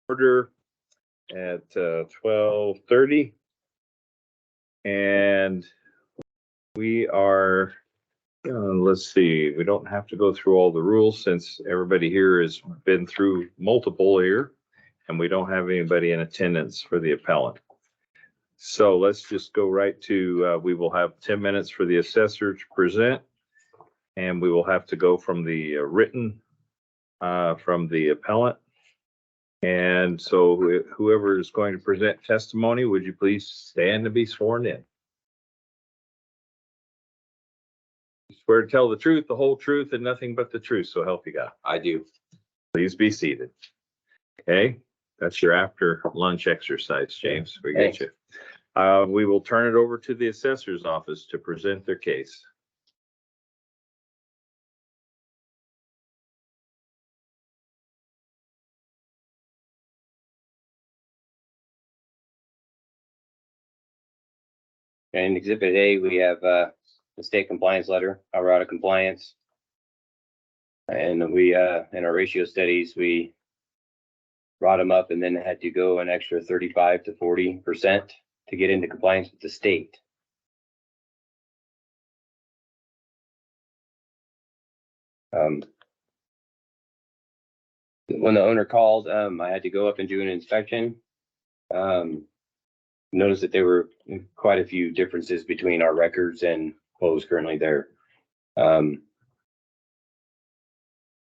Order at 12:30, and we are, let's see, we don't have to go through all the rules since everybody here has been through multiple here, and we don't have anybody in attendance for the appellant. So let's just go right to, we will have 10 minutes for the assessor to present, and we will have to go from the written from the appellant. And so whoever is going to present testimony, would you please stand to be sworn in? Swear to tell the truth, the whole truth, and nothing but the truth, so help you God. I do. Please be seated. Okay, that's your after lunch exercise, James. We get you. We will turn it over to the assessor's office to present their case. In Exhibit A, we have the state compliance letter, how we're out of compliance. And we, in our ratio studies, we brought them up and then had to go an extra 35 to 40% to get into compliance with the state. When the owner called, I had to go up and do an inspection. Noticed that there were quite a few differences between our records and what was currently there. I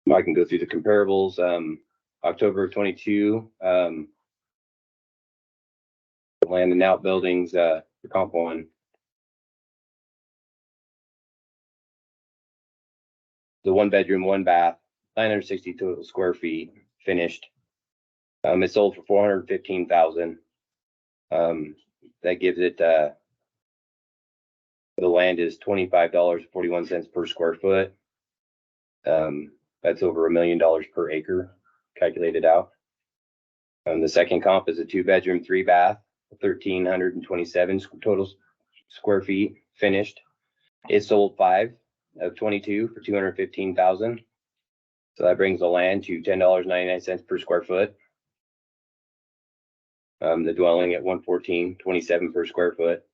can go through the comparables. October of 22, the land and outbuildings, the comp one. The 1 bedroom, 1 bath, 960 total square feet, finished. It sold for $415,000. That gives it, the land is $25.41 per square foot. That's over $1 million per acre, calculated out. The second comp is a 2 bedroom, 3 bath, 1,327 total square feet, finished. It sold 5 of 22 for $215,000. So that brings the land to $10.99 per square foot. The dwelling at $114.27 per square foot.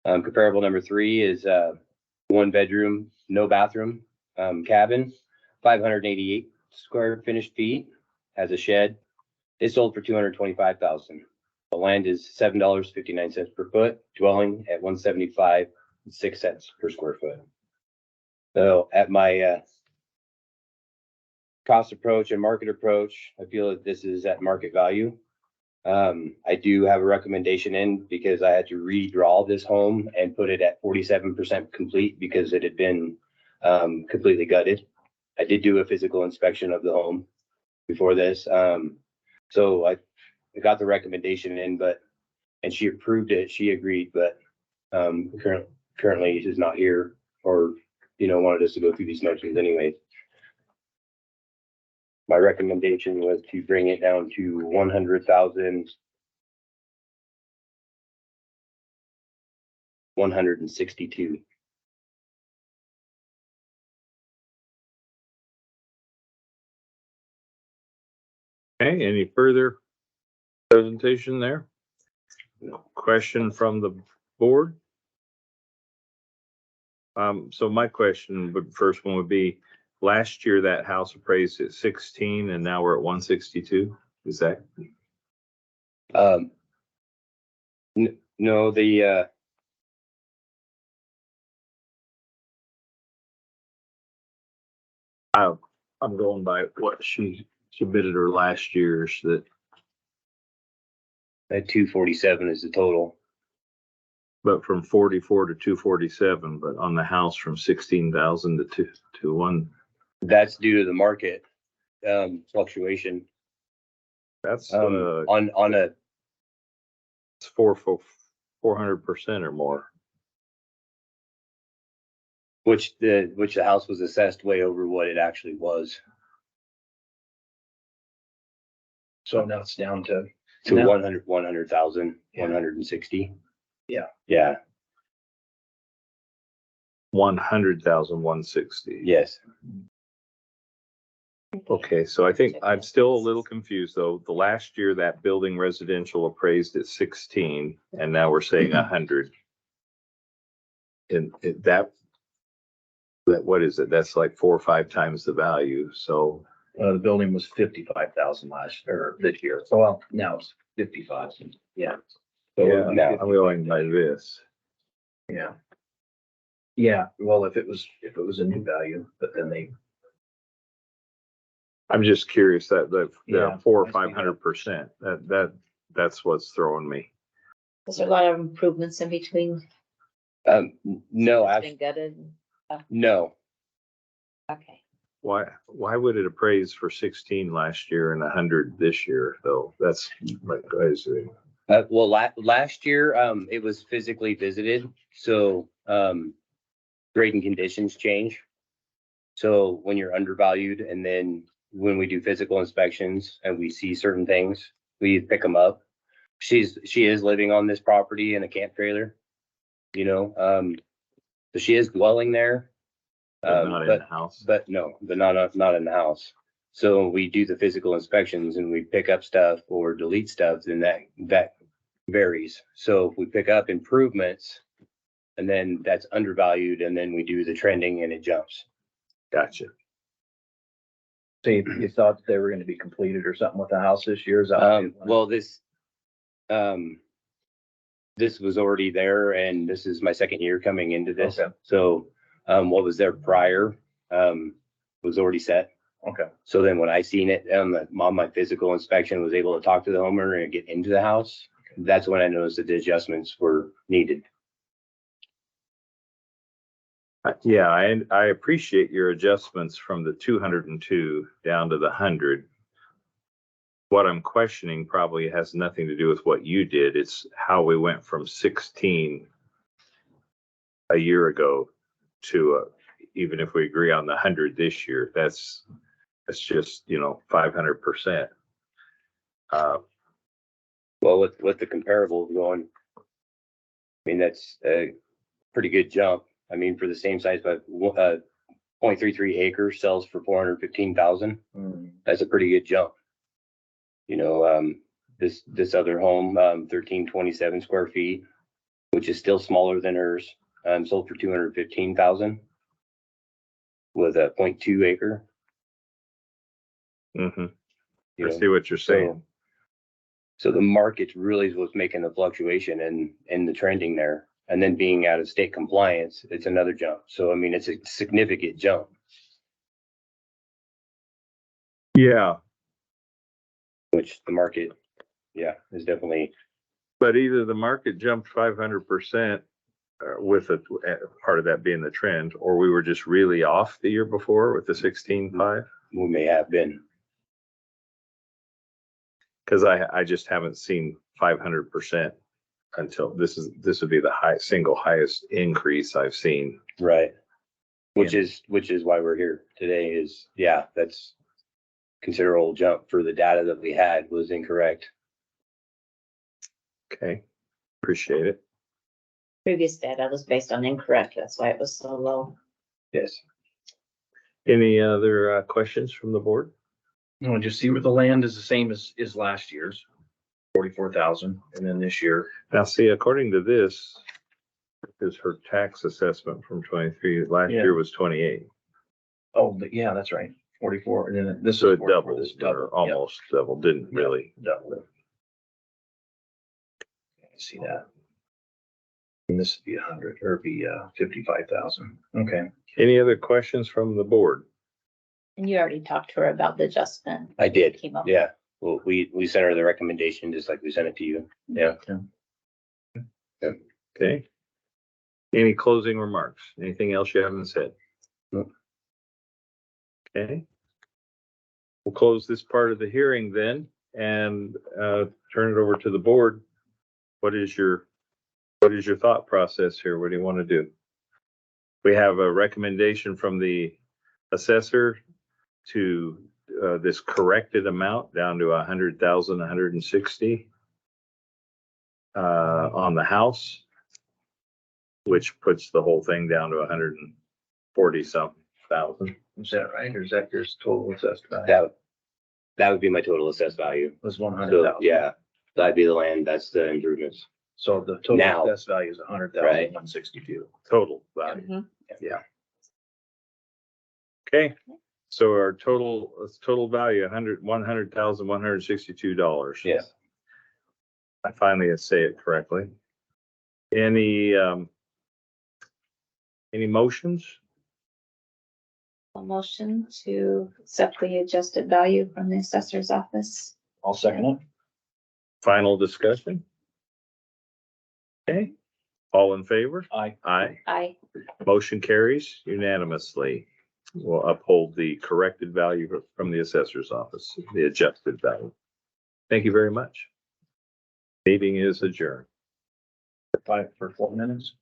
Comparable number 3 is 1 bedroom, no bathroom, cabin, 588 square finished feet, has a shed. It sold for $225,000. The land is $7.59 per foot, dwelling at $175.06 per square foot. So at my cost approach and market approach, I feel that this is at market value. I do have a recommendation in because I had to redraw this home and put it at 47% complete because it had been completely gutted. I did do a physical inspection of the home before this. So I got the recommendation in, and she approved it, she agreed, but currently she's not here or, wanted us to go through these motions anyway. My recommendation was to bring it down to 100,000, 162. Okay, any further presentation there? No. Question from the board? So my question, but first one would be, last year that house appraised at 16 and now we're at 162. Is that? No, I'm going by what she submitted her last year's, that 247 is the total. but from 44 to 247, but on the house from 16,000 to 1. That's due to the market fluctuation. That's on a 400% or more. Which the house was assessed way over what it actually was. So now it's down to 100,000, 160. Yeah. Yeah. 100,000, 160. Yes. Okay, so I think I'm still a little confused though. The last year that building residential appraised at 16 and now we're saying 100. And that, what is it? That's like 4 or 5 times the value. So, The building was 55,000 last, or this year. So, well, now it's 55. Yeah. So yeah, now I'm going by this. Yeah. Yeah, well, if it was a new value, but then I'm just curious that the Yeah, 4 or I see that. 500%, that's what's throwing me. Was there a lot of improvements in between? No, It's been gutted. no. Okay. Why would it appraise for 16 last year and 100 this year though? That's like, Well, last year, it was physically visited, so, grading conditions change. So when you're undervalued and then when we do physical inspections and we see certain things, we pick them up. She is living on this property in a camp trailer, so she is dwelling there. not in the house. But no, but not in the house. So when we do the physical inspections and we pick up stuff or delete stuff, then that varies. So if we pick up improvements and then that's undervalued and then we do the trending and it jumps. Gotcha. so you thought they were gonna be completed or something with the house this year? Is that? what it was? Well, this was already there and this is my second year coming into this. Okay. So, what was there prior, was already set. Okay, So then when I seen it on my physical inspection, was able to talk to the homeowner and get into the house. That's when I noticed that the adjustments were needed. Yeah, I appreciate your adjustments from the 202 down to the 100. What I'm questioning probably has nothing to do with what you did. It's how we went from 16 a year ago to even if we agree on the 100 this year, that's just 500%. Well, with the comparable going, I mean, that's a pretty good jump. I mean, for the same size, but 0.33 acres sells for 415,000. That's a pretty good jump. This other home, 1327 square feet, which is still smaller than hers, sold for 215,000 with a 0.2 acre. Mm-hmm. You I know, see what you're saying. So the market really is what's making the fluctuation and the trending there. And then being out of state compliance, it's another jump. So, I mean, it's a significant jump. Yeah, Which the market, is definitely. but either the market jumped 500% with part of that being the trend, or we were just really off the year before with the 16.5. We may have been. Because I just haven't seen 500% until this would be the single highest increase I've seen. Right. Which is why we're here today is, that's considerable jump for the data that we had was incorrect. Okay, appreciate it. Previous data was based on incorrect. That's why it was so low. Yes. Any other questions from the board? no, just see where the land is the same as last year's, 44,000, and then this year. Now, see, according to this, is her tax assessment from 23. Last Yeah. year was 28. Oh, yeah, that's right, 44, and then this So is it 44, doubled, this or double, almost doubled, didn't really. double. I see that. And this would be 100 or be 55,000. Okay. Any other questions from the board? And you already talked to her about the adjustment. I did. Came up. Yeah. Well, we sent her the recommendation just like we sent it to you. Yeah. Okay. Any closing remarks? Anything else you haven't said? No. Okay. We'll close this part of the hearing then and turn it over to the board. What is your thought process here? What do you want to do? We have a recommendation from the assessor to this corrected amount down to 100,000, 160 on the house, which puts the whole thing down to 140 something thousand. Is that right? Or is that your total assessed value? That would be my total assessed value. Was 100,000. So, yeah, that'd be the land, that's the improvements. So the total Now. assessed value is 100,000, Right. 162. Total value. Mhm. Okay, so our total value, $100,162. Yes. I finally say it correctly. Any motions? A motion to accept the adjusted value from the assessor's office. I'll second it. Final discussion? Okay, all in favor? Aye. Aye. Aye. Motion carries unanimously. We'll uphold the corrected value from the assessor's office, the adjusted value. Thank you very much. Meeting is adjourned. For 4 minutes.